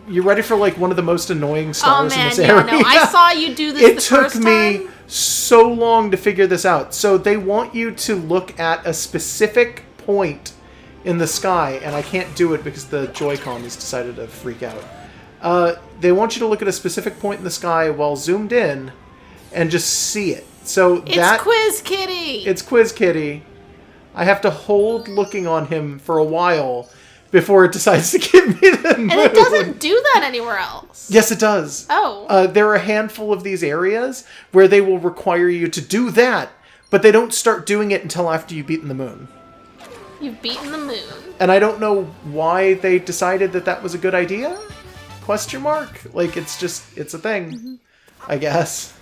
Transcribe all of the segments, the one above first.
you ready for like one of the most annoying stars in this yeah, area? no, I saw you do this the first time. It took me so long to figure this out. So they want you to look at a specific point in the sky, and I can't do it because the Joy-Con has decided to freak out. They want you to look at a specific point in the sky while zoomed in and just see it. So it's Quiz Kitty! It's Quiz Kitty. I have to hold looking on him for a while before it decides to give me the moon. And it doesn't do that anywhere else. Yes, it does. Oh. There are a handful of these areas where they will require you to do that, but they don't start doing it until after you've beaten the moon. You've beaten the moon. And I don't know why they decided that that was a good idea? Question mark? Like, it's a thing, I guess.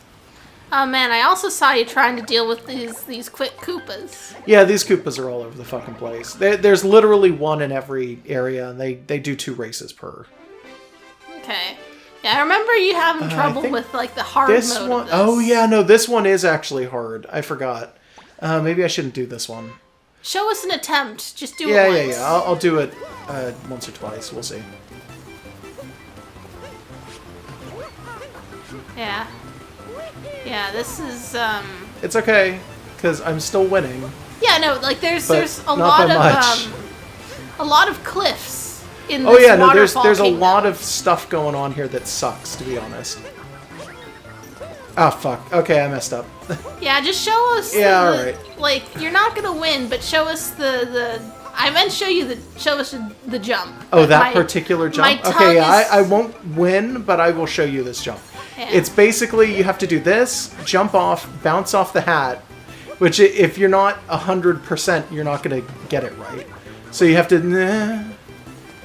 Oh man, I also saw you trying to deal with these quick Koopas. Yeah, these Koopas are all over the fucking place. There's literally one in every area, and they do 2 races per. Okay. Yeah, I remember you having trouble with like the hard mode one, of this. Oh yeah, no, this one is actually hard. I forgot. Maybe I shouldn't do this one. Show us an attempt. Just do it once. Yeah. I'll do it once or twice. We'll see. Yeah. Yeah, this is, It's okay, because I'm still winning. Yeah, no, like, there's a lot of cliffs in this waterfall there's kingdom. a lot of stuff going on here that sucks, to be honest. Oh, fuck. Okay, I messed up. Yeah, just show us alright. Like, you're not gonna win, but show us I meant show us the jump. Oh, that particular jump? Okay, yeah, I won't win, but I will show you this jump. Yeah. It's basically, you have to do this, jump off, bounce off the hat, which if you're not 100%, you're not going to get it right. So you have to...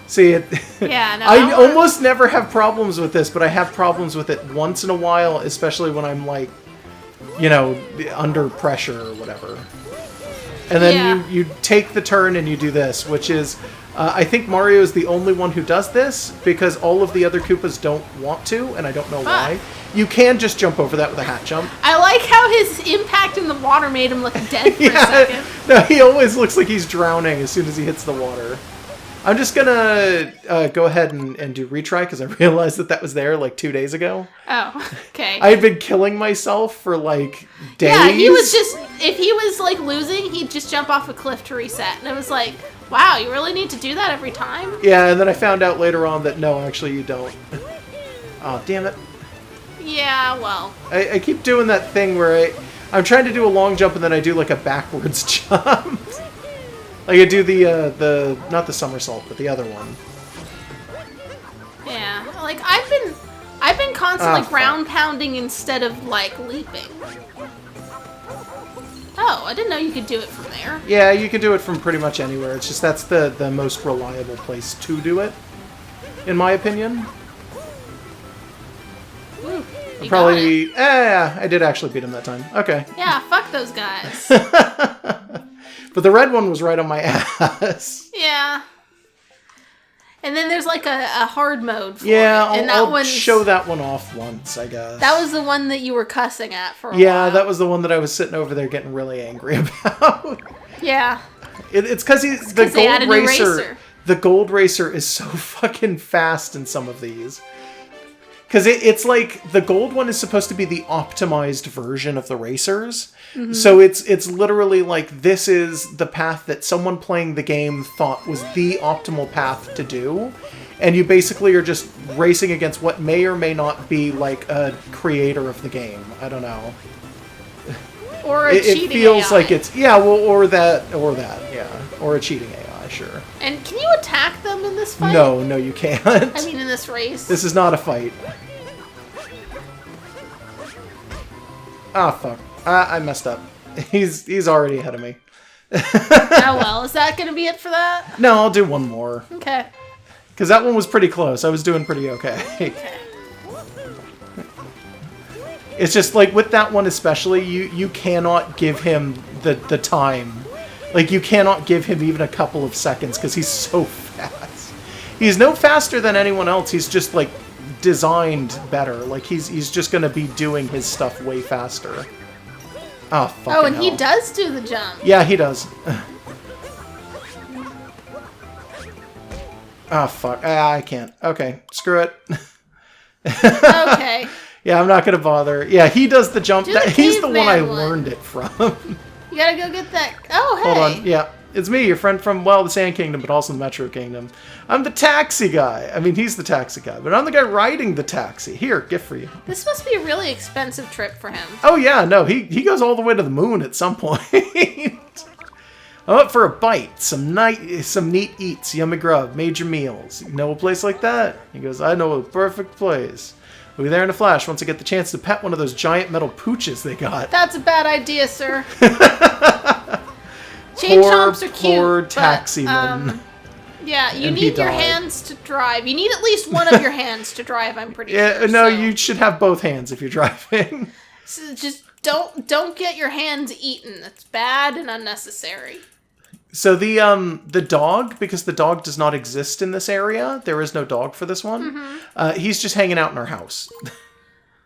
See, yeah, no, I almost never have problems with this, but I have problems with it once in a while, especially when I'm like, under pressure or whatever. And then you take the turn and you do this, which is... I think Mario is the only one who does this, because all of the other Koopas don't want to, and I don't know why. You can just jump over that with a hat jump. I like how his impact in the water made him look dead for a second. No, he always looks like he's drowning as soon as he hits the water. I'm just gonna go ahead and do retry, because I realized that was there like 2 days ago. Oh, okay. I had been killing myself for like days. Yeah, he was just, if he was like losing, he'd just jump off a cliff to reset. And it was like, wow, you really need to do that every time? Yeah, and then I found out later on that no, actually you don't. Oh, damn it. Yeah, well. I keep doing that thing where I'm trying to do a long jump and then I do like a backwards jump. Like I do the not the somersault, but the other one. Yeah, like I've been constantly ground pounding instead of like leaping. Oh, I didn't know you could do it from there. Yeah, you can do it from pretty much anywhere. It's just that's the most reliable place to do it, in my opinion. Ooh, Probably. I did actually beat him that time. Okay. Yeah, fuck those guys. But the red one was right on my ass. Yeah. And then there's like a hard mode for it. And I'll show that one off once, I guess. That was the one that you were cussing at for a while. Yeah, that was the one that I was sitting over there getting really angry about. Yeah. It's because the gold racer. The gold racer is so fucking fast in some of these. Because it's like, the gold one is supposed to be the optimized version of the racers. Mm-hmm. So it's literally like, this is the path that someone playing the game thought was the optimal path to do. And you basically are just racing against what may or may not be like a creator of the game. I don't know. Or a cheating AI. It feels like it's, or that, yeah. Or a cheating AI, sure. And can you attack them in this fight? No, you can't. I mean, in this race. This is not a fight. Ah, fuck. I messed up. He's already ahead of me. Oh, well. Is that going to be it for that? No, I'll do one more. Okay. Because that one was pretty close. I was doing pretty okay. Okay. It's just, like, with that one especially, you cannot give him the time. Like, you cannot give him even a couple of seconds, because he's so fast. He's no faster than anyone else. He's just, like, designed better. Like, he's just gonna be doing his stuff way faster. Oh, fucking Oh, and hell. he does do the jump. Yeah, he does. Oh, fuck. I can't. Okay, screw it. Okay. Yeah, I'm not going to bother. Yeah, he does the jump. He's the one I one. learned it from. You gotta go get that. Oh, hey. Hold on. Yeah, it's me, your friend from, well, the Sand Kingdom, but also the Metro Kingdom. I'm the taxi guy. I mean, he's the taxi guy, but I'm the guy riding the taxi. Here, gift for you. This must be a really expensive trip for him. Oh, yeah, no, he goes all the way to the moon at some point. I'm up for a bite, some neat eats, yummy grub, major meals. You know a place like that? He goes, I know a perfect place. We'll be there in a flash once I get the chance to pet one of those giant metal pooches they got. That's a bad idea, sir. Chain chomps are cute, poor taximan. Yeah, you need your hands to drive. You need at least one of your hands to drive, I'm pretty sure. No, you should have both hands if you're driving. So just don't get your hands eaten. That's bad and unnecessary. So the dog, because the dog does not exist in this area, there is no dog for this one. Mm-hmm. He's just hanging out in our house.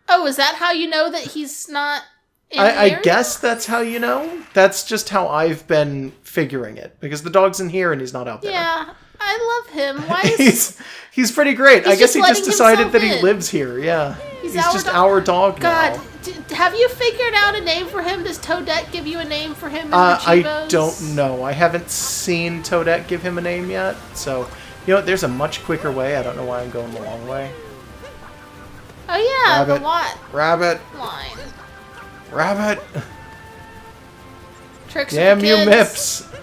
Oh, is that how you know that he's not in the I area? guess that's how you know. That's just how I've been figuring it, because the dog's in here and he's not out there. Yeah, I love him. Why is he's pretty great. I guess he just decided that he in. lives here. Yeah, he's just dog. our dog now. God, have you figured out a name for him? Does Toadette give you a name for him? I don't know. I haven't seen Toadette give him a name yet. So, you know, there's a much quicker way. I don't know why I'm going the long way. Oh yeah, Rabbit. the lot Rabbit. line. Rabbit. Tricks Damn with the you, kids. Mips.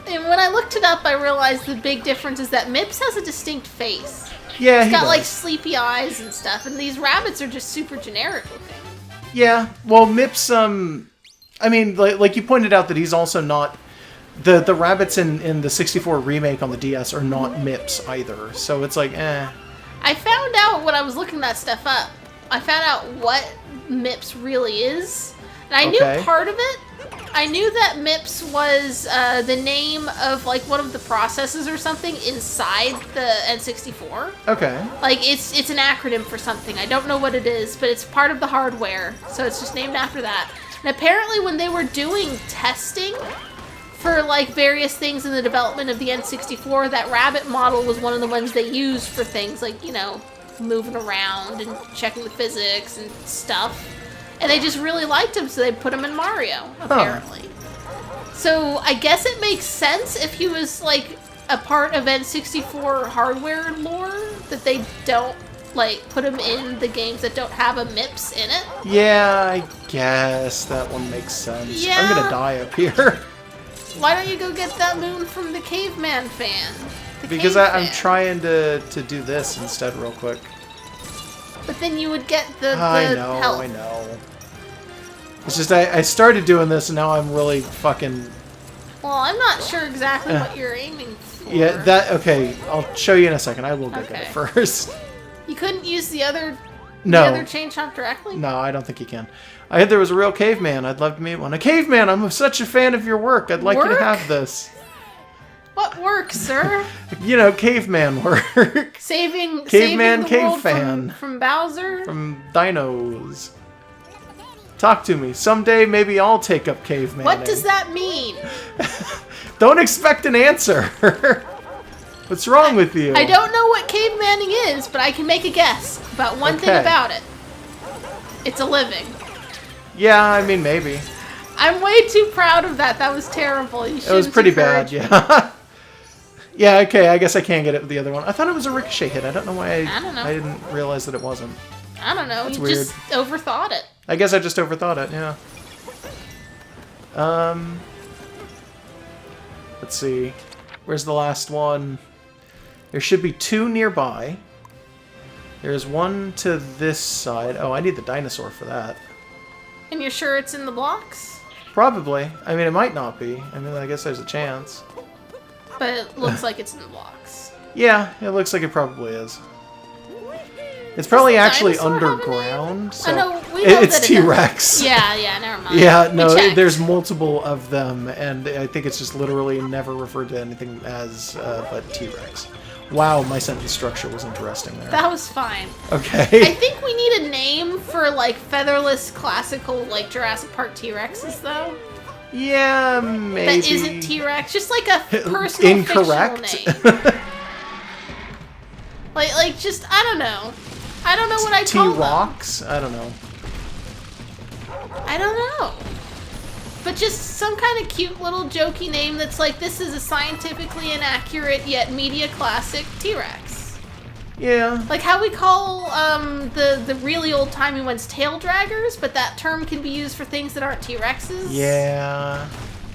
And when I looked it up, I realized the big difference is that Mips has a distinct face. Yeah, He's got does. like sleepy eyes and stuff, and these rabbits are just super generic looking. Yeah, well, Mips, I mean, like you pointed out that he's also not, the rabbits in the 64 remake on the DS are not Mips either, so it's like, eh. I found out when I was looking that stuff up, I found out what Mips really is, and I knew part of it. I knew that MIPS was the name of like one of the processes or something inside the N64. Okay. Like it's an acronym for something. I don't know what it is, but it's part of the hardware, so it's just named after that. And apparently when they were doing testing for like various things in the development of the N64, that rabbit model was one of the ones they used for things like, you know, moving around and checking the physics and stuff. And they just really liked him, so they put him in Mario, apparently. Huh. So I guess it makes sense if he was, like, a part of N64 hardware lore, that they don't, like, put him in the games that don't have a MIPS in it. Yeah, I guess that one makes sense. Yeah. I'm gonna die up here. Why don't you go get that moon from the caveman fan? Because I'm trying to do this instead real quick. But then you would get the health. I know. It's just I started doing this and now I'm really fucking... Well, I'm not sure exactly what you're aiming for. Yeah, okay, I'll show you in a second. I will go get it first. You couldn't use the other chain chomp directly? No, I don't think you can. I heard there was a real caveman. I'd love to meet one. A caveman, I'm such a fan of your work. I'd like you to have this. What work, sir? You know, caveman work. Saving caveman, the world fan. From Bowser? From dinos. Talk to me. Someday maybe I'll take up caveman. What does that mean? Don't expect an answer. What's wrong with you? I don't know what cavemanning is, but I can make a guess about one thing about it. It's a living. Yeah, I mean, maybe. I'm way too proud of that. That was terrible. It was pretty bad, yeah. Yeah, okay, I guess I can't get it with the other one. I thought it was a ricochet hit. I don't know why I didn't realize that it wasn't. I don't know. That's you weird. Just overthought it. I guess I just overthought it, yeah. Let's see. Where's the last one? There should be 2 nearby. There's one to this side. Oh, I need the dinosaur for that. And you're sure it's in the blocks? Probably. I mean, it might not be. I mean, I guess there's a chance. But it looks like it's in the blocks. Yeah, it looks like it probably is. It's probably actually underground. So it's T-Rex. Yeah, never mind. Yeah, no, there's multiple of them, and I think it's just literally never referred to anything as but T-Rex. Wow, my sentence structure was interesting there. That was fine. Okay. I think we need a name for, like, featherless classical, like, Jurassic Park T-Rexes, though. Yeah, maybe. That isn't T-Rex. Just like a personal Incorrect. fictional name. like, just, I don't know. I don't know what I call them. T-Rox? I don't know. I don't know. But just some kind of cute little jokey name that's like, this is a scientifically inaccurate yet media classic T-Rex. Yeah. Like how we call the really old-timey ones tail draggers, but that term can be used for things that aren't T-Rexes. Yeah.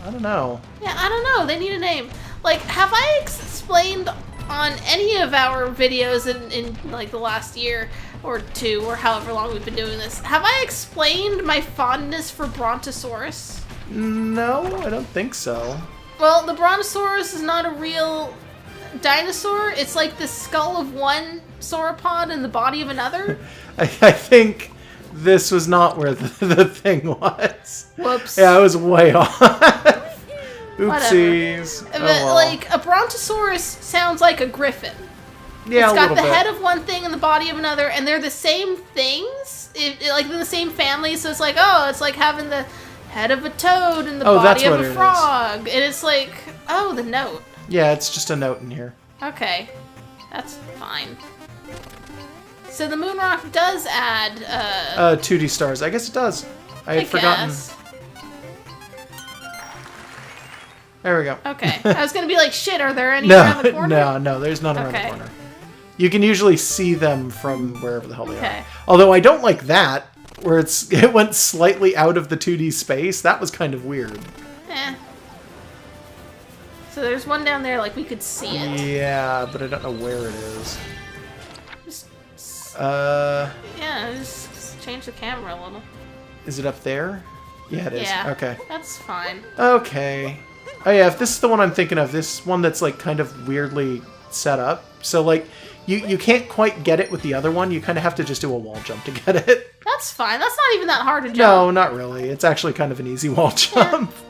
I don't know. Yeah, I don't know. They need a name. Like, have I explained on any of our videos in like the last year or two, or however long we've been doing this, have I explained my fondness for Brontosaurus? No, I don't think so. Well, the Brontosaurus is not a real dinosaur. It's like the skull of one sauropod and the body of another. I think this was not where the thing was. Whoops. Yeah, I was way off. Oopsies. But, like, a Brontosaurus sounds like a griffin. Yeah, it's got a the bit. head of one thing and the body of another, and they're the same things, like in the same family. So it's like, oh, it's like having the head of a toad and the body of a frog, and it's like, oh, the note. Yeah, it's just a note in here. Okay, that's fine. So the moon rock does add 2D stars. I guess it does. I had forgotten. There we go. Okay, I was gonna be like, shit. Are there any around the corner? No, there's none around the corner. You can usually see them from wherever the hell they are. Although I don't like that, where it went slightly out of the 2D space. That was kind of weird. Eh. So there's one down there, like we could see it. Yeah, but I don't know where it is. Yeah, just change the camera a little. Is it up there? Yeah, it is. Yeah. Okay. That's fine. Okay. Oh yeah, if this is the one I'm thinking of, this one that's like kind of weirdly set up. So like, you can't quite get it with the other one. You kind of have to just do a wall jump to get it. That's fine. That's not even that hard to jump. No, not really. It's actually kind of an easy wall jump. Yeah.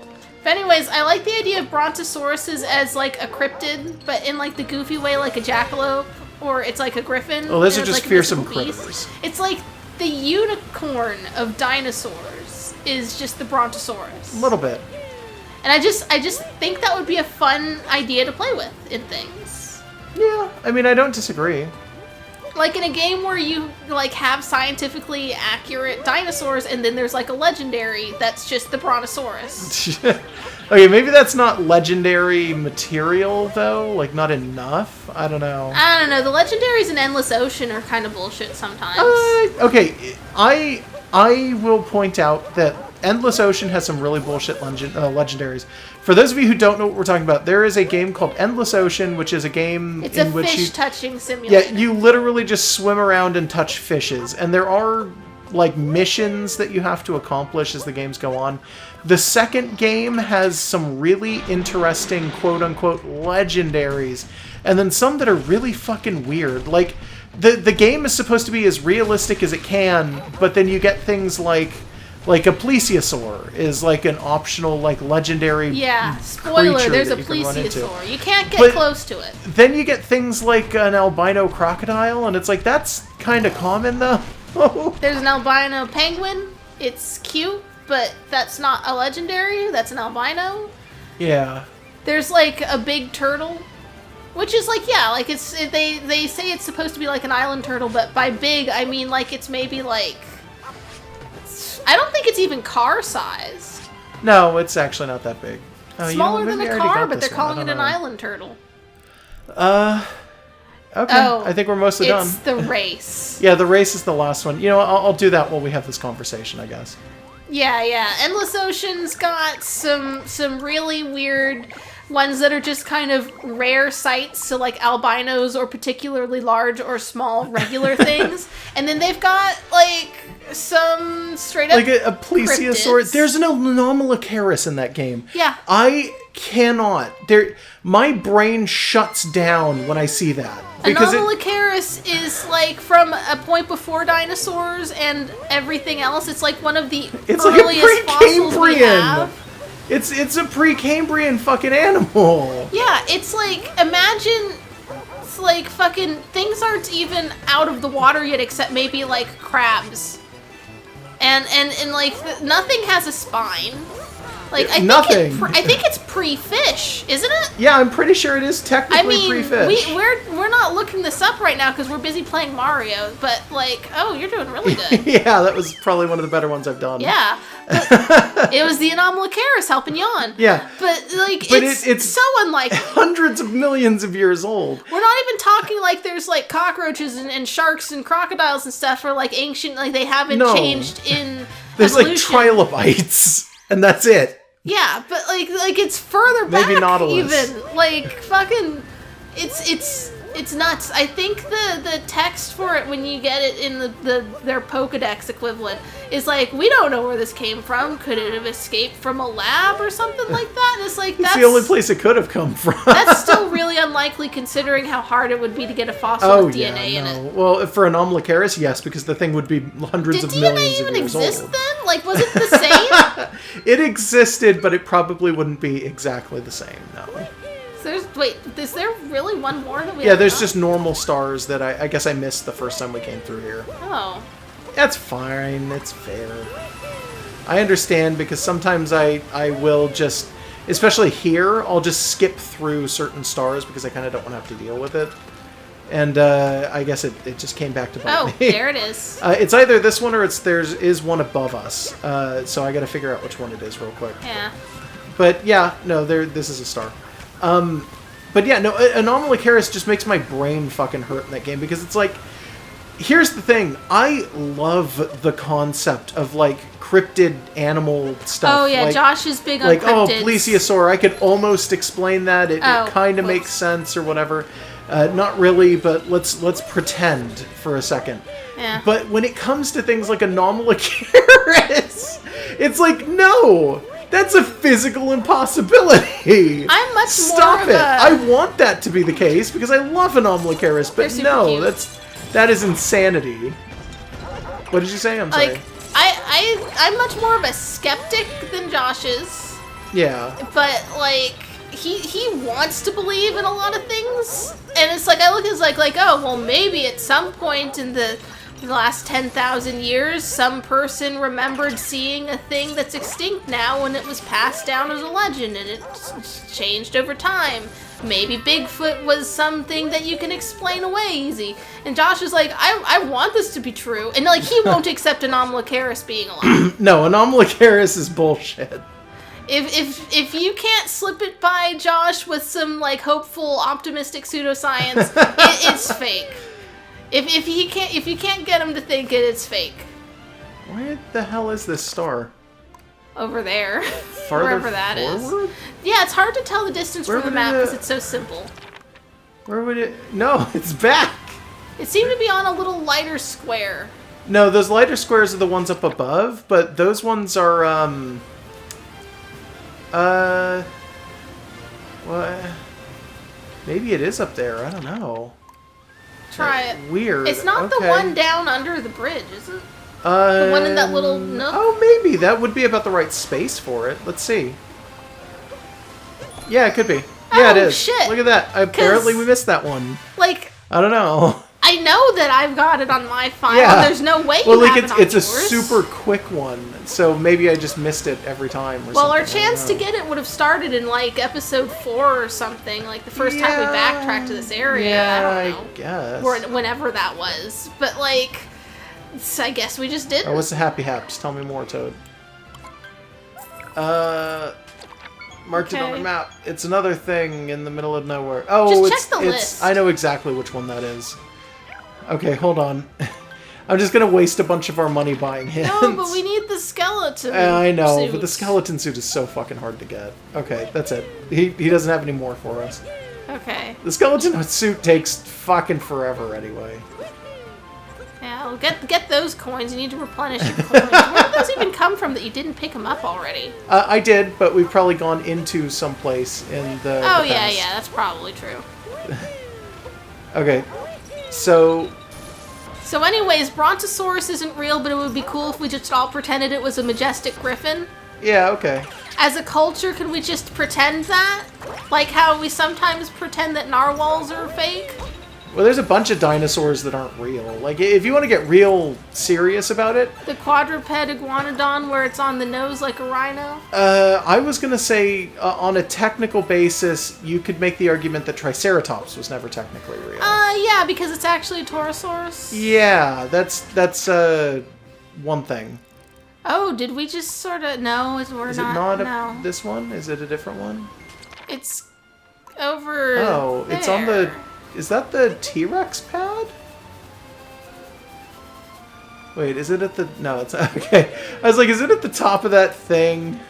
But anyways, I like the idea of Brontosauruses as like a cryptid, but in like the goofy way, like a jackalope, or it's like a griffin. Well, those are just like fearsome critters. It's like the unicorn of dinosaurs is just the Brontosaurus. A little bit. And I just think that would be a fun idea to play with in things. Yeah, I mean, I don't disagree. Like in a game where you like have scientifically accurate dinosaurs, and then there's like a legendary that's just the Brontosaurus. Okay, maybe that's not legendary material though. Like not enough. I don't know. I don't know. The legendaries in Endless Ocean are kind of bullshit sometimes. Okay, I will point out that Endless Ocean has some really bullshit legendaries. For those of you who don't know what we're talking about, there is a game called Endless Ocean, which is a game in which you... It's a fish-touching simulator. Yeah, you literally just swim around and touch fishes. And there are, like, missions that you have to accomplish as the games go on. The second game has some really interesting, quote-unquote, legendaries. And then some that are really fucking weird. Like, the game is supposed to be as realistic as it can, but then you get things like a plesiosaur is like an optional like legendary spoiler, there's a plesiosaur. You can't get close to it. Then you get things like an albino crocodile, and it's like, that's kind of common though. There's an albino penguin. It's cute, but that's not a legendary. That's an albino. Yeah. There's like a big turtle, which is like, yeah, like they say it's supposed to be like an island turtle, but by big I mean like it's maybe like, I don't think it's even car-sized. No, it's actually not that big. Smaller than a car, but they're calling it an island turtle. Okay. I think we're mostly done. It's the race. Yeah, the race is the last one. You know, I'll do that while we have this conversation, I guess. Yeah. Endless Ocean's got some really weird ones that are just kind of rare sights, so like albinos or particularly large or small regular things. And then they've got like some straight up like a plesiosaur. cryptids. There's an Anomalocaris in that game. Yeah. I cannot. My brain shuts down when I see that. Anomalocaris is like from a point before dinosaurs and everything else. It's like one of the earliest fossils we have. It's a Precambrian fucking animal. Yeah, it's like, imagine, it's like fucking, things aren't even out of the water yet except maybe like crabs. And like, nothing has a spine. Like, I Nothing. I think it's pre-fish, isn't it? Yeah, I'm pretty sure it is technically pre-fish. We're not looking this up right now because we're busy playing Mario. But like, oh, you're doing really good. Yeah, that was probably one of the better ones I've done. Yeah, it was the Anomalocaris helping you on. Yeah, but it's so unlike hundreds of millions of years old. We're not even talking like there's like cockroaches and sharks and crocodiles and stuff, or like ancient, like they haven't changed in. There's evolution. like trilobites, and that's it. Yeah, but like it's further back. Maybe Nautilus. Even like fucking, it's nuts. I think the text for it when you get it in their Pokedex equivalent is like, we don't know where this came from. Could it have escaped from a lab or something like that? And it's like that's the only place it could have come from. That's still really unlikely considering how hard it would be to get a fossil with DNA in it. Well, for Anomalocaris, yes, because the thing would be hundreds of millions of years old. Did DNA even exist then? Like, was it the same? It existed, but it probably wouldn't be exactly the same. No. Is there really one more that we Yeah, there's just normal stars that I guess I missed the first time we came through here. Oh. That's fine. It's fair. I understand because sometimes I will just, especially here, I'll just skip through certain stars because I kind of don't want to have to deal with it. And I guess it just came back to bite me. Oh, there it is. It's either this one or there's one above us. So I got to figure out which one it is real quick. Yeah. But yeah, no, this is a star. But yeah, no, Anomalocaris just makes my brain fucking hurt in that game because it's like, here's the thing, I love the concept of like cryptid animal stuff. Oh yeah, like, Josh is big on like, cryptids. Oh, plesiosaur, I could almost explain that. It kind of makes sense or whatever. Not really, but let's pretend for a second. Yeah. But when it comes to things like Anomalocaris, it's like, no! That's a physical impossibility. I'm much Stop more it. I want that to be the case because I love Anomalocaris, but no, cute. that is insanity. What did you say? I'm sorry. Like, I'm much more of a skeptic than Josh is. Yeah. But like he wants to believe in a lot of things, and it's like I look at it like oh well, maybe at some point in the last 10,000 years, some person remembered seeing a thing that's extinct now and it was passed down as a legend and it's changed over time. Maybe Bigfoot was something that you can explain away easy. And Josh is like, I want this to be true. And like, he won't accept Anomalocaris being alive. No, Anomalocaris is bullshit. If you can't slip it by Josh with some like hopeful, optimistic pseudoscience, it's fake. If you can't get him to think it, it's fake. Where the hell is this star? Over there. Farther wherever that forward? is. Yeah, it's hard to tell the distance from the map because it's so simple. Where would it... No, it's back! It seemed to be on a little lighter square. No, those lighter squares are the ones up above, but those ones are, what? Maybe it is up there, I don't know. Try it. Weird. It's not the one down under the bridge, is it? The one in that little nook? Oh, maybe. That would be about the right space for it. Let's see. Yeah, it could be. Yeah, it is. Shit. Look at that. Apparently we missed that one. Like... I don't know. I know that I've got it on my file. Yeah. There's no way you have it on it's yours. a super quick one, so maybe I just missed it every time or well, something. our chance to get it would have started in, like, episode 4 or something, like the first time we backtracked to this area. Yeah, I don't know. I guess. Or whenever that was. But, like, I guess we just didn't. Oh, what's the Happy Haps? Tell me more, Toad. Marked it on the map. It's another thing in the middle of nowhere. Oh, just check the list. I know exactly which one that is. Okay, hold on. I'm just gonna waste a bunch of our money buying hints. No, but we need the skeleton I know, suit. but the skeleton suit is so fucking hard to get. Okay, that's it. He doesn't have any more for us. Okay. The skeleton suit takes fucking forever anyway. Yeah, well, get those coins. You need to replenish your coins. Where did those even come from that you didn't pick them up already? I did, but we've probably gone into some place in the Oh, the yeah, past. yeah, that's probably true. Okay, so... So anyways, Brontosaurus isn't real, but it would be cool if we just all pretended it was a majestic griffin. Yeah, okay. As a culture, could we just pretend that? Like how we sometimes pretend that narwhals are fake? Well, there's a bunch of dinosaurs that aren't real. Like, if you want to get real serious about it... The quadruped iguanodon where it's on the nose like a rhino? I was going to say, on a technical basis, you could make the argument that Triceratops was never technically real. Yeah, because it's actually a Torosaurus. Yeah, that's one thing. Oh, did we just sort of... No, we're not... No. This one? Is it a different one? It's over Oh, there. It's on the... Is that the T-Rex pad? Wait, is it at the... No, it's... Okay. I was like, is it at the top of that thing?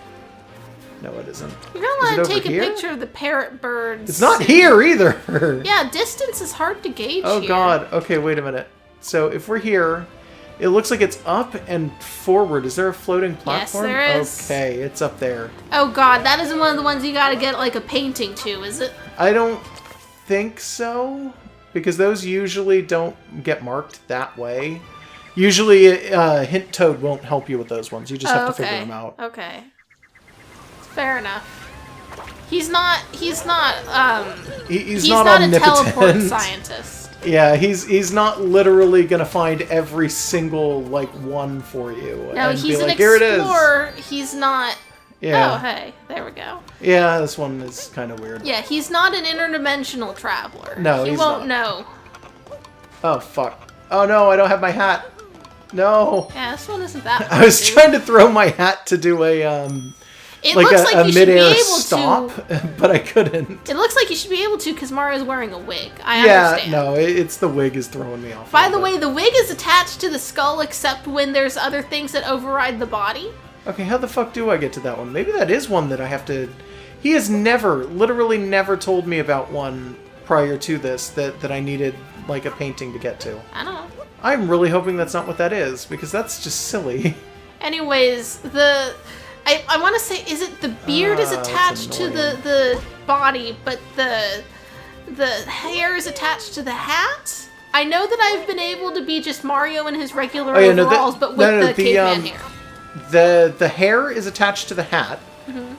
No, it isn't. You're not allowed to take a picture of the parrot birds. It's not here either! Yeah, distance is hard to gauge Oh, here. God. Okay, wait a minute. So, if we're here... It looks like it's up and forward. Is there a floating platform? Yes, there is. Okay, it's up there. Oh, God. That isn't one of the ones you gotta get, like, a painting to, is it? I don't think so, because those usually don't get marked that way. Usually, Hint Toad won't help you with those ones. You just have to figure them out. Okay. Fair enough. He's not he's not omnipotent. a teleport scientist. Yeah, he's not literally gonna find every single, like, one for you. No, and he's be an like, here it is. explorer. He's not... Yeah. Oh, hey. There we go. Yeah, this one is kind of weird. Yeah, he's not an interdimensional traveler. No, he he's won't not. know. Oh, fuck. Oh, no, I don't have my hat. No. Yeah, this one isn't that I was trying to throw my hat to do a, It like looks like you should be mid-air able stop, but I couldn't. It looks like you should be able to because Mario's wearing a wig. I understand. No, it's the wig is throwing me off. By the way, the wig is attached to the skull except when there's other things that override the body. Okay, how the fuck do I get to that one? Maybe that is one that I have to... He has literally never told me about one prior to this that I needed, like, a painting to get to. I don't know. I'm really hoping that's not what that is, because that's just silly. Anyways, I want to say, is it the beard is attached to the body, but the hair is attached to the hat? I know that I've been able to be just Mario in his regular overalls, but with the caveman hair. The hair is attached to the hat. Mm-hmm.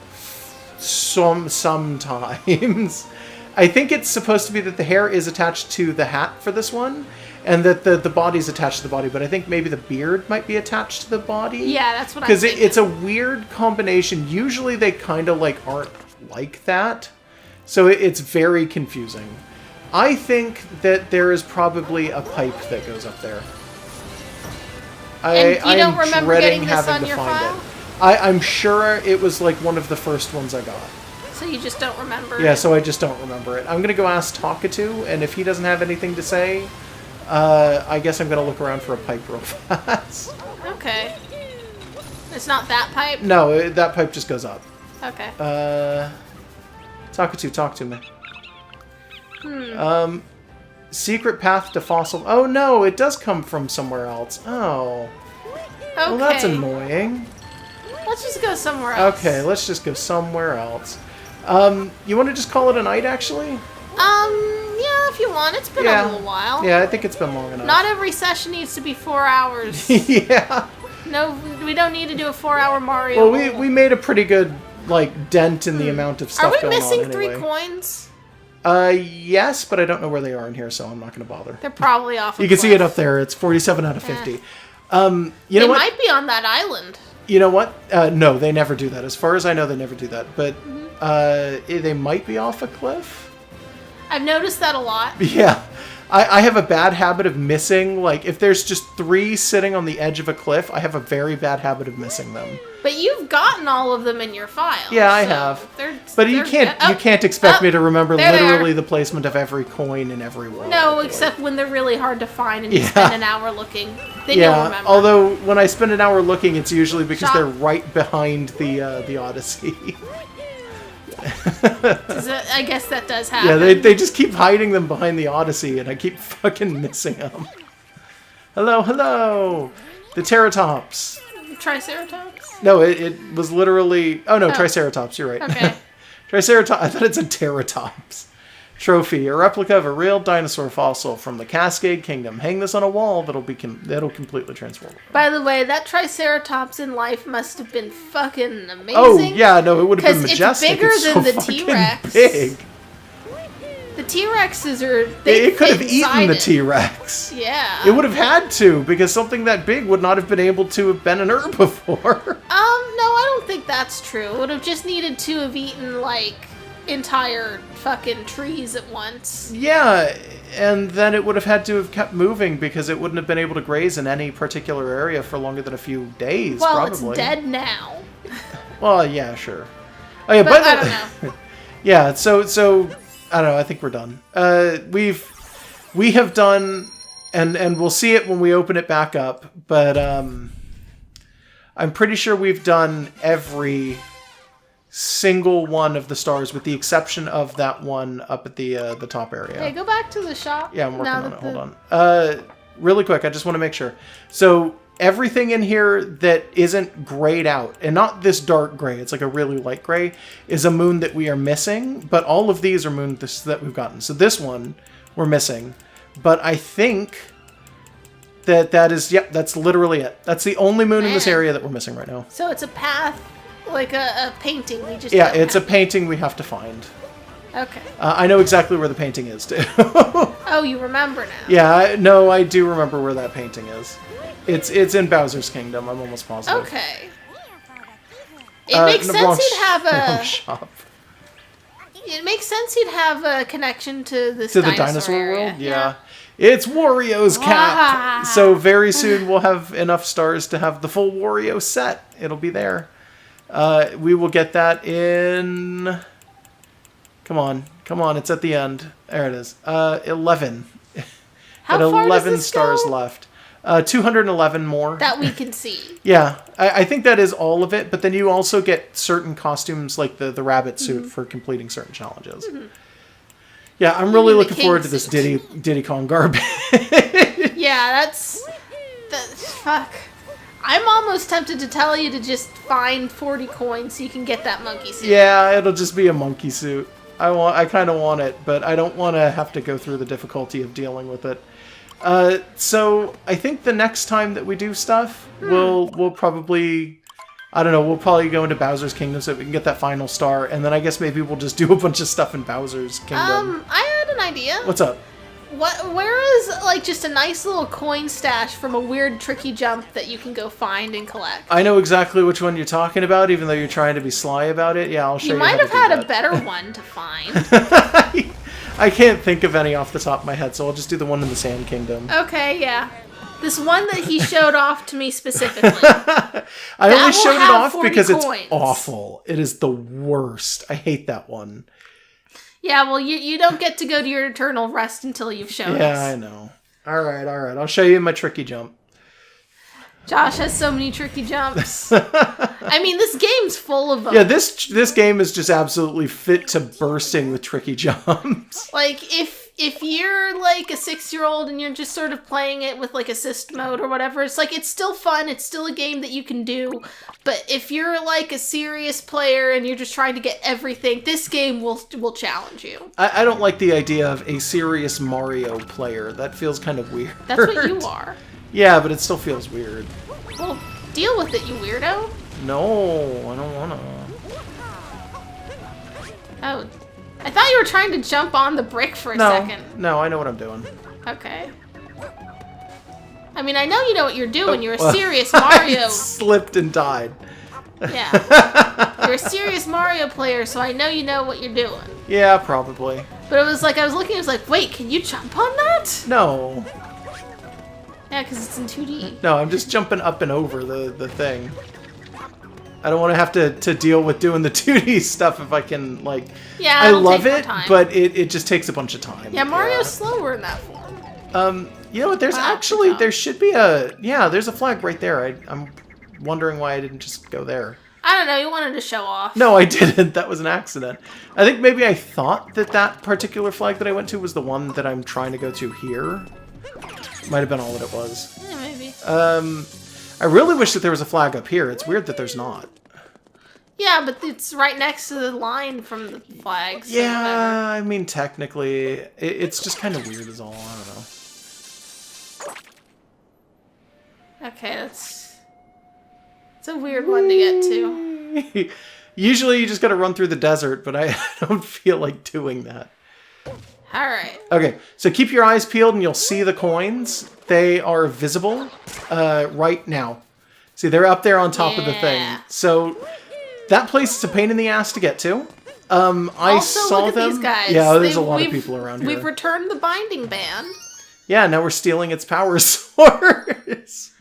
Sometimes. I think it's supposed to be that the hair is attached to the hat for this one, and that the body's attached to the body, but I think maybe the beard might be attached to the body. Yeah, that's what I'm thinking. thinking. Because it's a weird combination. Usually they kind of, like, aren't like that. So it's very confusing. I think that there is probably a pipe that goes up there. And you don't remember dreading getting this having on to your find file? it. I'm sure it was, like, one of the first ones I got. So you just don't remember Yeah, it? so I just don't remember it. I'm going to go ask Takatu, and if he doesn't have anything to say, I guess I'm going to look around for a pipe real fast. Okay. It's not that pipe? No, that pipe just goes up. Okay. Takatu, talk to me. Secret path to fossil... Oh, no, it does come from somewhere else. Oh. Okay. Well, that's annoying. Let's just go somewhere else. Okay, let's just go somewhere else. You want to just call it a night, actually? Yeah, if you want. It's been a little while. Yeah, I think it's been long enough. Not every session needs to be 4 hours. Yeah. No, we don't need to do a 4-hour Mario. Well, we made a pretty good, like, dent in the amount of stuff going on. Are we missing anyway. 3 coins? Yes, but I don't know where they are in here, so I'm not going to bother. They're probably off a You can cliff. see it up there. It's 47 out of 50. You know they what? might be on that island. You know what? No, they never do that. As far as I know, they never do that. But they might be off a cliff. I've noticed that a lot. Yeah. I have a bad habit of missing, like, if there's just 3 sitting on the edge of a cliff, I have a very bad habit of missing them. But you've gotten all of them in your file. Yeah, I have. But you can't expect me to remember literally the placement of every coin in every world. No, except when they're really hard to find and you spend an hour looking. Then you'll remember. Although when I spend an hour looking, it's usually because they're right behind the Odyssey. I guess that does happen. Yeah, they just keep hiding them behind the Odyssey, and I keep fucking missing them. Hello, hello! The Teratops. Triceratops? No, it was literally... Oh, no, Triceratops, you're right. Okay. Triceratops, I thought it said Teratops. Trophy, a replica of a real dinosaur fossil from the Cascade Kingdom. Hang this on a wall, that'll completely transform. By the way, that Triceratops in life must have been fucking amazing. Oh, yeah, no, it would have been majestic. It's bigger than the fucking T-Rex. Big. The T-Rexes are... It could have eaten the T-Rex. Yeah. It would have had to, because something that big would not have been able to have been an herbivore. No, I don't think that's true. It would have just needed to have eaten, like, entire fucking trees at once. Yeah, and then it would have had to have kept moving, because it wouldn't have been able to graze in any particular area for longer than a few days, probably. Well, it's dead now. Well, yeah, sure. Oh, yeah, but I don't know. Yeah, so I don't know. I think we're done. We have done, and we'll see it when we open it back up. But I'm pretty sure we've done every single one of the stars, with the exception of that one up at the top area. Hey, go back to the shop. Yeah, I'm working on it. Hold on. Really quick, I just want to make sure. So everything in here that isn't grayed out, and not this dark gray, it's like a really light gray, is a moon that we are missing, but all of these are moons that we've gotten. So this one we're missing, but I think that is, yep, that's literally it. That's the only moon in this area that we're missing right now. So it's a path, like a painting we just... Yeah, it's a painting we have to find. Okay. I know exactly where the painting is, too. Oh, you remember now. Yeah, no, I do remember where that painting is. It's in Bowser's Kingdom, I'm almost positive. Okay. It makes sense he'd have a... shop. It makes sense he'd have a connection to this to the dinosaur area. world? Yeah. It's Wario's cap! So very soon we'll have enough stars to have the full Wario set. It'll be there. We will get that in... Come on, it's at the end. There it is. 11. How far 11 does this stars go? left. 211 more. That we can see. Yeah, I think that is all of it, but then you also get certain costumes, like the rabbit suit, for completing certain challenges. Yeah, I'm really looking forward to this Diddy Kong garbage. Yeah, that's... Fuck. I'm almost tempted to tell you to just find 40 coins so you can get that monkey suit. Yeah, it'll just be a monkey suit. I kind of want it, but I don't want to have to go through the difficulty of dealing with it. So I think the next time that we do stuff, we'll probably, I don't know, we'll probably go into Bowser's Kingdom so we can get that final star, and then I guess maybe we'll just do a bunch of stuff in Bowser's Kingdom. I had an idea. What's up? Where is, like, just a nice little coin stash from a weird tricky jump that you can go find and collect? I know exactly which one you're talking about, even though you're trying to be sly about it. Yeah, I'll show you. You might have had a better one to find. I can't think of any off the top of my head, so I'll just do the one in the Sand Kingdom. Okay, yeah. This one that he showed off to me specifically. I only showed it off because coins. It's awful. It is the worst. I hate that one. Yeah, well, you don't get to go to your eternal rest until you've shown us. Yeah, I know. All right. I'll show you my tricky jump. Josh has so many tricky jumps. I mean, this game's full of them. Yeah, this game is just absolutely fit to bursting with tricky jumps. Like, if you're, like, a 6-year-old and you're just sort of playing it with, like, assist mode or whatever, it's like, it's still fun, it's still a game that you can do, but if you're, like, a serious player and you're just trying to get everything, this game will challenge you. I don't like the idea of a serious Mario player. That feels kind of weird. That's what you are. Yeah, but it still feels weird. Well, deal with it, you weirdo. No, I don't wanna. Oh, I thought you were trying to jump on the brick for a second. No, I know what I'm doing. Okay. I mean, I know you know what you're doing. You're a serious Mario. I slipped and died. Yeah. You're a serious Mario player, so I know you know what you're doing. Yeah, probably. But it was like, I was looking, it was like, wait, can you jump on that? No. Yeah, because it's in 2D. No, I'm just jumping up and over the thing. I don't want to have to deal with doing the 2D stuff if I can, like... Yeah, I love it, time. but it just takes a bunch of time. Yeah, Mario's slower in that form. You know what, there's actually, there should be a... Yeah, there's a flag right there. I'm wondering why I didn't just go there. I don't know, you wanted to show off. No, I didn't. That was an accident. I think maybe I thought that particular flag that I went to was the one that I'm trying to go to here. Might have been all that it was. Yeah, maybe. I really wish that there was a flag up here. It's weird that there's not. Yeah, but it's right next to the line from the flags. Yeah, I mean, technically, it's just kind of weird is all. I don't know. Okay, it's a weird one to get to. Usually you just gotta run through the desert, but I don't feel like doing that. All right. Okay, so keep your eyes peeled and you'll see the coins. They are visible right now. See, they're up there on top of the thing. So that place is a pain in the ass to get to. I also, saw look at them. these guys. Yeah, there's a lot of people around here. We've returned the binding band. Yeah, now we're stealing its power source.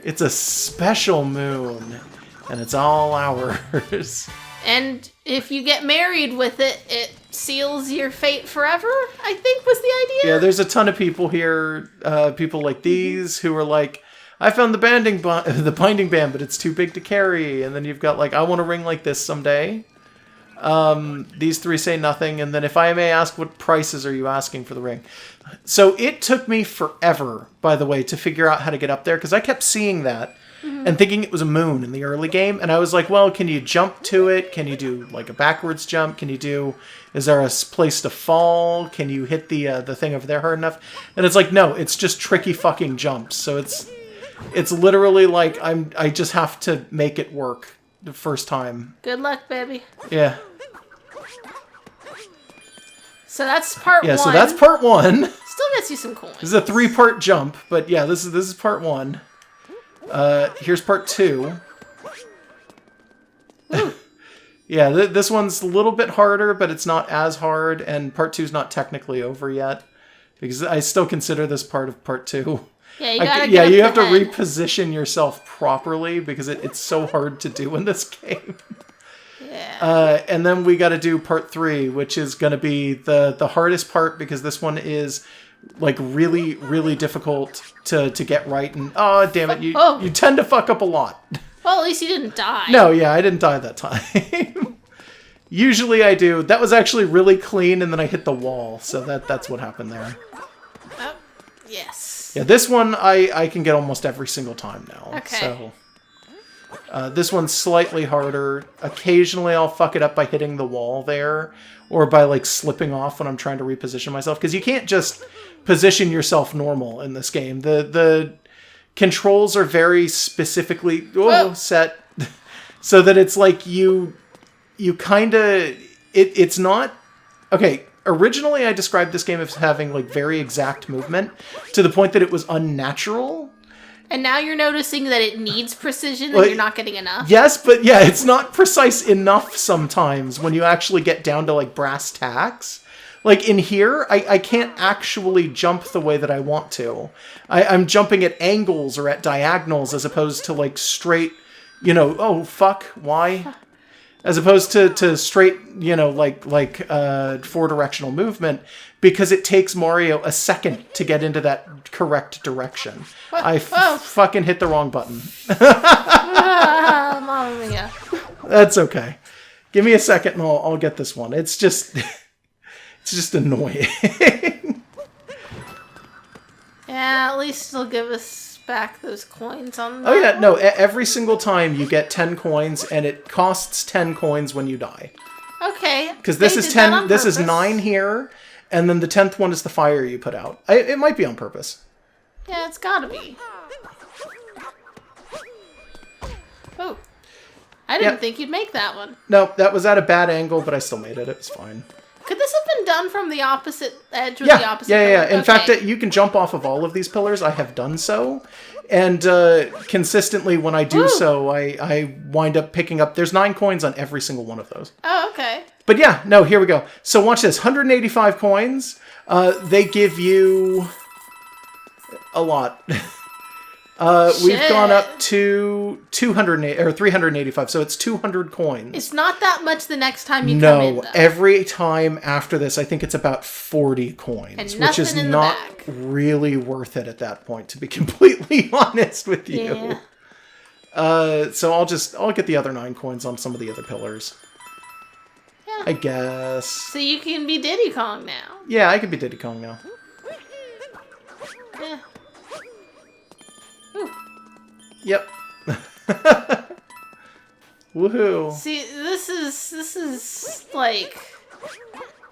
It's a special moon, and it's all ours. And if you get married with it, it seals your fate forever, I think was the idea. Yeah, there's a ton of people here, people like these, who are like, I found the binding band, but it's too big to carry. And then you've got like, I want a ring like this someday. These three say nothing, and then if I may ask, what prices are you asking for the ring? So it took me forever, by the way, to figure out how to get up there, because I kept seeing that and thinking it was a moon in the early game, and I was like, well, can you jump to it? Can you do like a backwards jump? Is there a place to fall? Can you hit the thing over there hard enough? And it's like, no, it's just tricky fucking jumps. So it's literally like I just have to make it work the first time. Good luck, baby. Yeah. So that's part one. Yeah, so that's part one. Still gets you some coins. This is a 3-part jump, but yeah, this is part one. Here's part two. Yeah, this one's a little bit harder, but it's not as hard, and part two's not technically over yet, because I still consider this part of part two. Yeah, you gotta get you have to head. reposition yourself properly, because it's so hard to do in this game. Yeah. And then we got to do part 3, which is going to be the hardest part, because this one is like really, really difficult to get right. And oh, damn it, you tend to fuck up a lot. Well, at least you didn't die. No, yeah, I didn't die that time. Usually I do. That was actually really clean, and then I hit the wall. So that's what happened there. Oh, yes. Yeah, this one I can get almost every single time now. Okay. So this one's slightly harder. Occasionally I'll fuck it up by hitting the wall there, or by like slipping off when I'm trying to reposition myself, because you can't just position yourself normal in this game. The controls are very specifically set so that it's like you kind of it's not okay. Originally I described this game as having like very exact movement to the point that it was unnatural. And now you're noticing that it needs precision and you're not getting enough? Yes, but yeah, it's not precise enough sometimes when you actually get down to like brass tacks. Like in here, I can't actually jump the way that I want to. I'm jumping at angles or at diagonals as opposed to like straight, oh, fuck, why? As opposed to straight, like 4-directional movement, because it takes Mario a second to get into that correct direction. What? I fucking hit the wrong button. Mamma mia. That's okay. Give me a second and I'll get this one. It's just annoying. Yeah, at least it'll give us back those coins on that. Oh yeah, no, every single time you get 10 coins, and it costs 10 coins when you die. Okay. Because this is 10, this is 9 here, and then the 10th one is the fire you put out. It might be on purpose. Yeah, it's gotta be. Oh. I didn't think you'd make that one. No, that was at a bad angle, but I still made it. It was fine. Could this have been done from the opposite edge with the opposite pillar? Yeah. In Okay. fact, you can jump off of all of these pillars. I have done so. And consistently when I do so, I wind up picking up... There's 9 coins on every single one of those. Oh, okay. But yeah, no, here we go. So watch this. 185 coins. They give you a lot. We've gone up to 385, so it's 200 coins. It's not that much the next time you come in, though. No, every time after this, I think it's about 40 coins, And which is nothing in not the back. really worth it at that point, to be completely honest with you. Yeah. So I'll get the other 9 coins on some of the other pillars. Yeah. I guess. So you can be Diddy Kong now. Yeah, I could be Diddy Kong now. Yeah. Yep. Woohoo. See, this is like...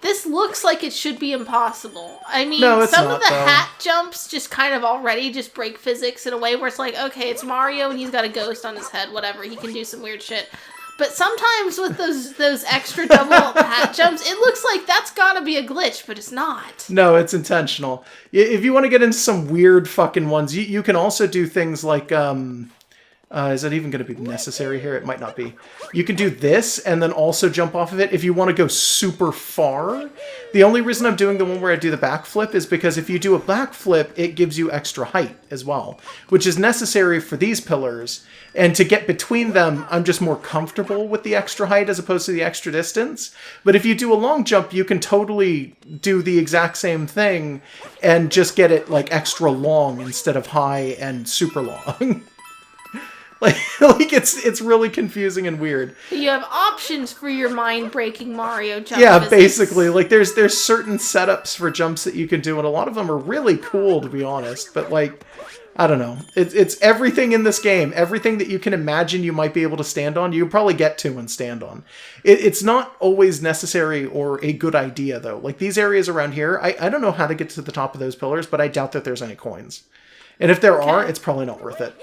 This looks like it should be impossible. I mean, No, it's some not, of the though. hat jumps just kind of already just break physics in a way where it's like, okay, it's Mario and he's got a ghost on his head, whatever. He can do some weird shit. But sometimes with those extra double hat jumps, it looks like that's gotta be a glitch, but it's not. No, it's intentional. If you want to get into some weird fucking ones, you can also do things like, is that even going to be necessary here? It might not be. You can do this and then also jump off of it if you want to go super far. The only reason I'm doing the one where I do the backflip is because if you do a backflip, it gives you extra height as well, which is necessary for these pillars. And to get between them, I'm just more comfortable with the extra height as opposed to the extra distance. But if you do a long jump, you can totally do the exact same thing and just get it like extra long instead of high and super long. Like it's really confusing and weird. You have options for your mind-breaking Mario jump. Yeah, basically. Like there's certain setups for jumps that you can do, and a lot of them are really cool, to be honest. But like, I don't know. It's everything in this game. Everything that you can imagine you might be able to stand on, you probably get to and stand on. It's not always necessary or a good idea, though. Like these areas around here, I don't know how to get to the top of those pillars, but I doubt that there's any coins. And if there are, it's probably not worth it.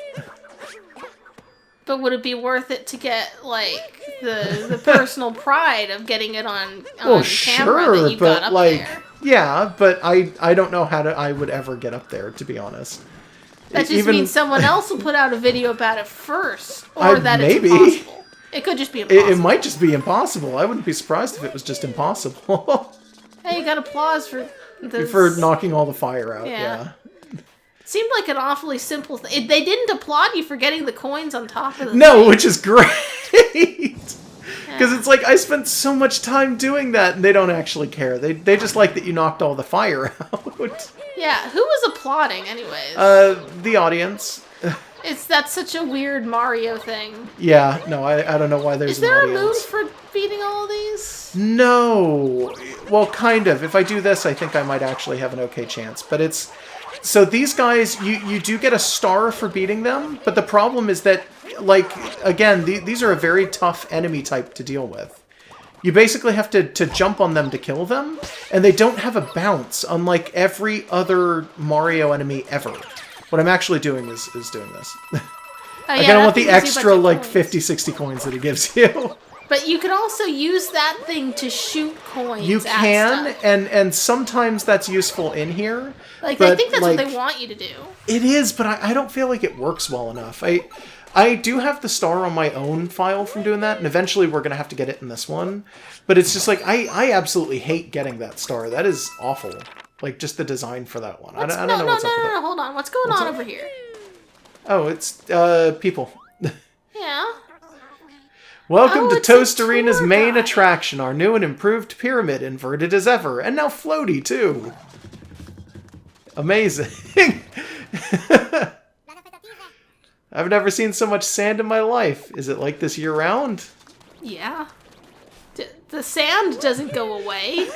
But would it be worth it to get, like, the personal pride of getting it on camera that you got up there? Yeah, but I don't know how I would ever get up there, to be honest. That just means someone else will put out a video about it first, or that it's impossible. It could just be impossible. It might just be impossible. I wouldn't be surprised if it was just impossible. Hey, you got applause for this. For knocking all the fire out, yeah. Seemed like an awfully simple thing. They didn't applaud you for getting the coins on top of the thing. Which is great. Because it's like, I spent so much time doing that, and they don't actually care. They just like that you knocked all the fire out. Yeah, who was applauding anyways? The audience. That's such a weird Mario thing. Yeah, no, I don't know why there's an audience. Is there a moon for beating all of these? No. Well, kind of. If I do this, I think I might actually have an okay chance. But it's... So these guys, you do get a star for beating them, but the problem is that, like, again, these are a very tough enemy type to deal with. You basically have to jump on them to kill them, and they don't have a bounce, unlike every other Mario enemy ever. What I'm actually doing is doing this. I don't want the extra, like, 50, 60 coins that it gives you. But you can also use that thing to shoot coins. You can, and sometimes that's useful in here. Like, I think that's what they want you to do. It is, but I don't feel like it works well enough. I do have the star on my own file from doing that, and eventually we're going to have to get it in this one. But it's just like, I absolutely hate getting that star. That is awful. Like, just the design for that one. I don't know what's up with it. No, hold on. What's going on over here? Oh, it's people. Yeah. Welcome to Toast Arena's main attraction, our new and improved pyramid, inverted as ever, and now floaty, too. Amazing. I've never seen so much sand in my life. Is it like this year-round? Yeah. The sand doesn't go away.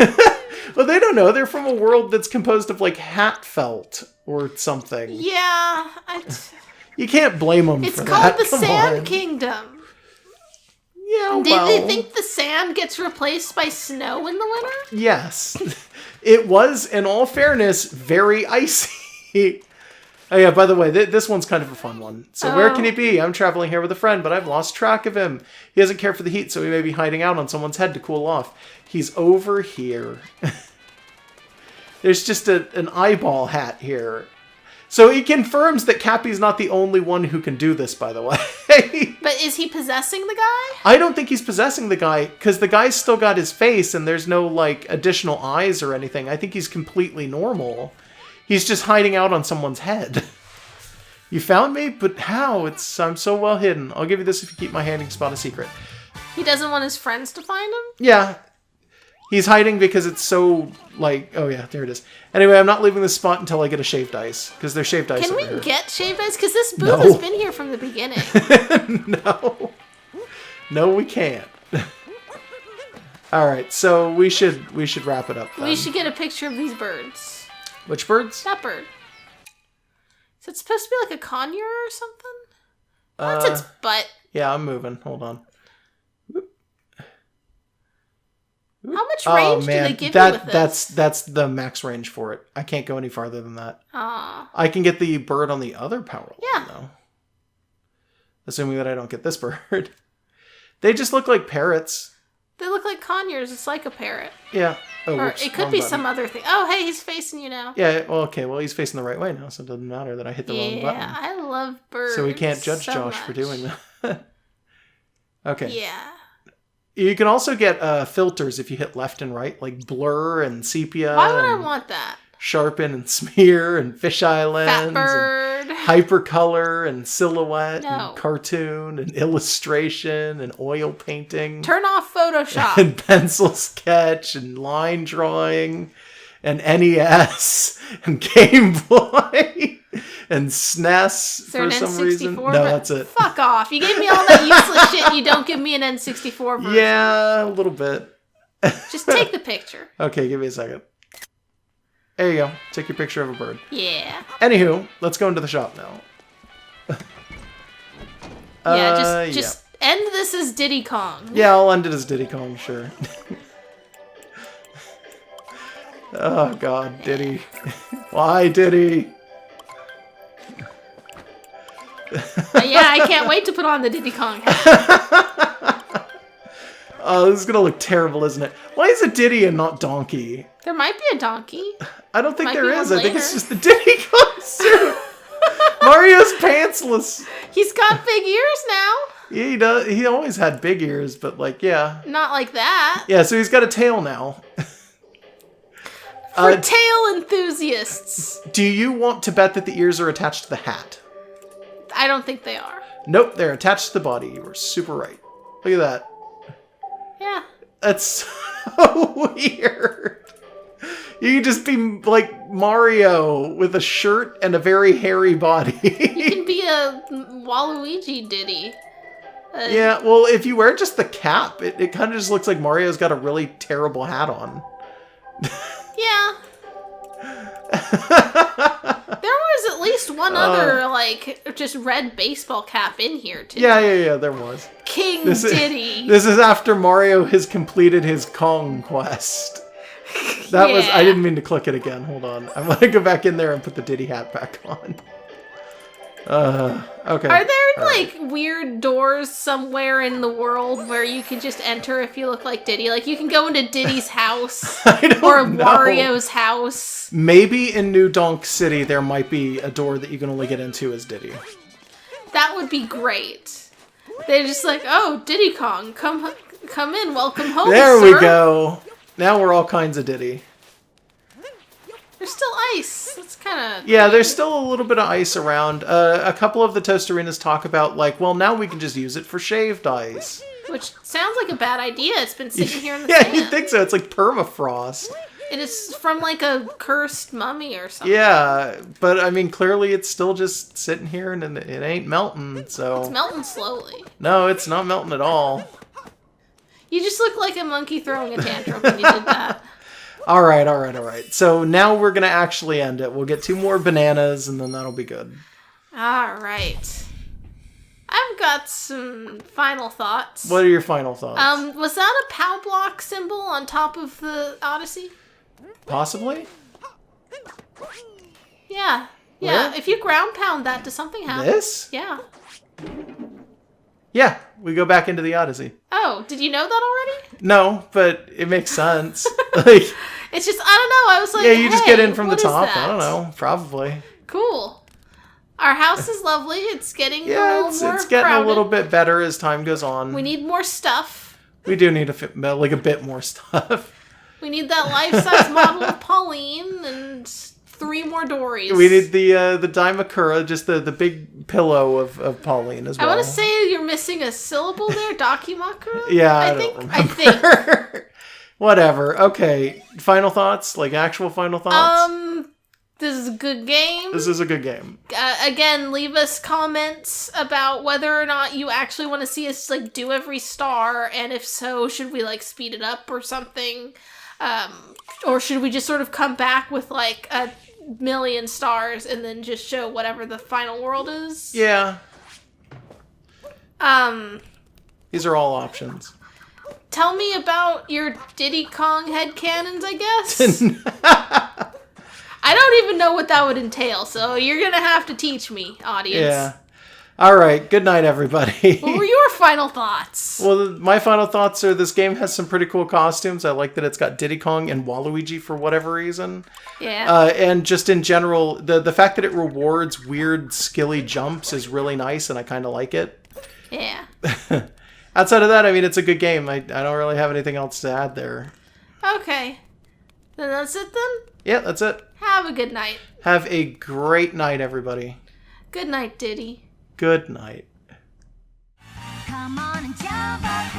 Well, they don't know. They're from a world that's composed of, like, hat felt or something. Yeah. You can't blame them for that. It's called the Sand Kingdom. Yeah, Did they think the sand gets replaced by snow in the winter? Yes. It was, in all fairness, very icy. Oh yeah, by the way, this one's kind of a fun one. So where can he be? I'm traveling here with a friend, but I've lost track of him. He doesn't care for the heat, so he may be hiding out on someone's head to cool off. He's over here. There's just an eyeball hat here. So he confirms that Cappy's not the only one who can do this, by the way. But is he possessing the guy? I don't think he's possessing the guy, because the guy's still got his face, and there's no, like, additional eyes or anything. I think he's completely normal. He's just hiding out on someone's head. You found me? But how? I'm so well hidden. I'll give you this if you keep my hiding spot a secret. He doesn't want his friends to find him? Yeah. He's hiding because it's so, like... Oh, yeah, there it is. Anyway, I'm not leaving this spot until I get a shaved ice, because there's shaved ice over here. Can we get shaved ice? Because this booth has been here from the beginning. No. No, we can't. Alright, so we should wrap it up then. We should get a picture of these birds. Which birds? That bird. Is it supposed to be like a conure or something? That's its butt. Yeah, I'm moving. Hold on. How much range do they give you with this? That's the max range for it. I can't go any farther than that. Aww. I can get the bird on the other power line, yeah. though. Assuming that I don't get this bird. They just look like parrots. They look like conures. It's like a parrot. Yeah. Oh, or whoops, it could be some other thing. Oh, hey, he's facing you now. Yeah, well, okay. Well, he's facing the right way now, so it doesn't matter that I hit the wrong button. Yeah, I love birds. So we can't judge so Josh much. for doing that. Okay. Yeah. You can also get filters if you hit left and right, like blur and sepia. Why would I want that? Sharpen and smear and fisheye lens. Fat bird. And hypercolor and silhouette No. and cartoon and illustration and oil painting. Turn off Photoshop. And pencil sketch and line drawing and NES and Game Boy and SNES for some reason. No, that's it. Fuck off. You gave me all that useless shit and you don't give me an N64 version. Yeah, a little bit. Just take the picture. Okay, give me a second. There you go. Take your picture of a bird. Yeah. Anywho, let's go into the shop now. Just end this as Diddy Kong. Yeah, I'll end it as Diddy Kong, sure. Oh, God, Diddy. Why, Diddy? Yeah, I can't wait to put on the Diddy Kong hat. Oh, this is gonna look terrible, isn't it? Why is it Diddy and not Donkey? There might be a donkey. I don't think there is. I think it's later. just the Diddy Kong suit. Mario's pantsless. He's got big ears now. Yeah, he does. He always had big ears, but like, yeah. Not like that. Yeah, so he's got a tail now. For tail enthusiasts. Do you want to bet that the ears are attached to the hat? I don't think they are. Nope, they're attached to the body. You were super right. Look at that. Yeah. That's so weird. You can just be like Mario with a shirt and a very hairy body. You can be a Waluigi Diddy. Yeah, well, if you wear just the cap, it kind of just looks like Mario's got a really terrible hat on. Yeah. There was at least one other, like, just red baseball cap in here, too. Yeah, there was. King Diddy. This is after Mario has completed his Kong quest. That was... I didn't mean to click it again. Hold on. I'm going to go back in there and put the Diddy hat back on. Okay. Are there, weird doors somewhere in the world where you can just enter if you look like Diddy? Like, you can go into Diddy's house. Or Wario's house. Maybe in New Donk City there might be a door that you can only get into as Diddy. That would be great. They're just like, oh, Diddy Kong, come in, welcome home, There sir. we go. Now we're all kinds of Diddy. There's still ice. That's kind of... Yeah, there's still a little bit of ice around. A couple of the Toastarinas talk about, like, well, now we can just use it for shaved ice. Which sounds like a bad idea. It's been sitting here in the Yeah, sand. you'd think so. It's like permafrost. It is from, like, a cursed mummy or something. Yeah, but, I mean, clearly it's still just sitting here and it ain't melting, so... It's melting slowly. No, it's not melting at all. You just look like a monkey throwing a tantrum when you did that. All right. So now we're going to actually end it. We'll get 2 more bananas, and then that'll be good. All right. I've got some final thoughts. What are your final thoughts? Was that a POW block symbol on top of the Odyssey? Possibly? Yeah. Where? If you ground pound that, does something happen? This? Yeah. Yeah, we go back into the Odyssey. Oh, did you know that already? No, but it makes sense. Like, it's just, I don't know. I was like, yeah, you just hey, get in from the what is top. that? I don't know. Probably. Cool. Our house is lovely. It's getting a Yeah, little more it's getting crowded. a little bit better as time goes on. We need more stuff. We do need a bit more stuff. We need that life-size model of Pauline and 3 more Dories. We need the Daimakura, just the big pillow of Pauline as well. I want to say you're missing a syllable there, Dakimakura? Yeah, I don't remember. I think. Whatever. Okay. Final thoughts? Like actual final thoughts? This is a good game. This is a good game. Again, leave us comments about whether or not you actually want to see us like do every star, and if so, should we like speed it up or something? Or should we just sort of come back with like 1,000,000 stars and then just show whatever the final world is? Yeah. These are all options. Tell me about your Diddy Kong headcanons, I guess. I don't even know what that would entail, so you're gonna have to teach me, audience. Yeah. All right, good night, everybody. What were your final thoughts? Well, my final thoughts are this game has some pretty cool costumes. I like that it's got Diddy Kong and Waluigi for whatever reason. Yeah. And just in general, the fact that it rewards weird, skilly jumps is really nice, and I kind of like it. Yeah. Outside of that, I mean, it's a good game. I don't really have anything else to add there. Okay. Then that's it then? Yeah, that's it. Have a good night. Have a great night, everybody. Good night, Diddy. Good night. Come on and jump up